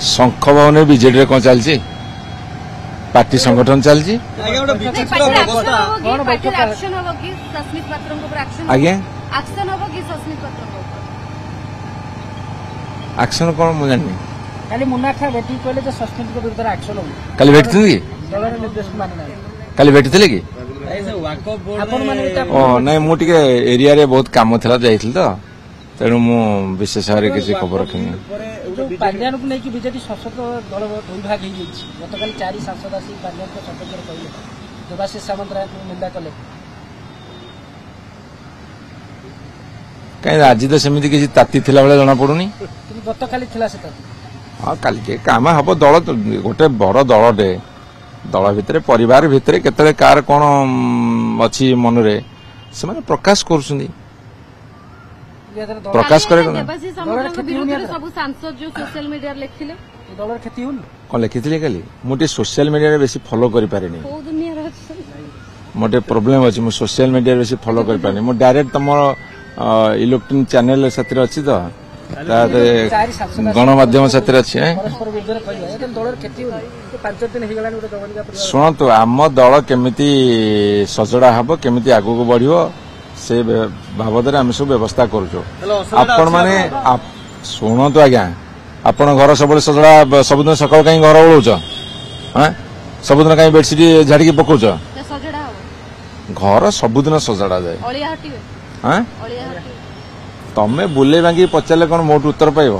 शंख भवन बीजेडी कौन चलती पार्टी संगठन चलती आज्ञा एक्शन कौन मुझे जानी खाली मुन्ना खा बेटी कहले जे सस्पेंड को विरुद्ध एक्शन हो कल बैठती कि दलर निर्देश मानना कल बैठती कि आपन माने ओ नहीं मु टिके एरिया रे बहुत काम थला जाइथिल तो तेणु मु विशेष भाव किसी खबर रखनी जो पांड्यान को लेकिन बीजेपी शासक दल दुई भाग हो गतकाल 4 सांसद आसी पांड्यान को सपोर्ट कहले देवाशीष सामंतराय को निंदा कले कहीं आज तो सेमती किसी ताती थिला बेले जना पड़ुनी गतकाली थिला से हाँ काली के काम हम दल गोटे बड़ दलटे दल भितर परिवार भितर केतले कार कौन अच्छी मनरे से प्रकाश कर प्रकाश करे कौन लिखी कल मुझे सोशल मीडिया बेसी फॉलो कर पारे मोटे प्रोब्लेम अच्छी मुझे सोशल मीडिया बेसी फॉलो कर पारे मुझे डायरेक्ट तुम इलेक्ट्रॉनिक चैनल साथी अच्छी तो गणमाध्यम साथी अच्छी शुणु आम दल केमिति सजड़ा हम केमिति आगू बढ़ो से बाबद आम सब व्यवस्था करुण मैंने शुणु आज्ञा आपण घर सब सजड़ा सबुदिन सकाल कहीं घर ओढ़ सबुदिन कहीं बेडसीट झाड़ी पकाउच घर सबुदिन सजड़ा जाए तमें बुले बांगी पचारे कौन मोट उत्तर पाइब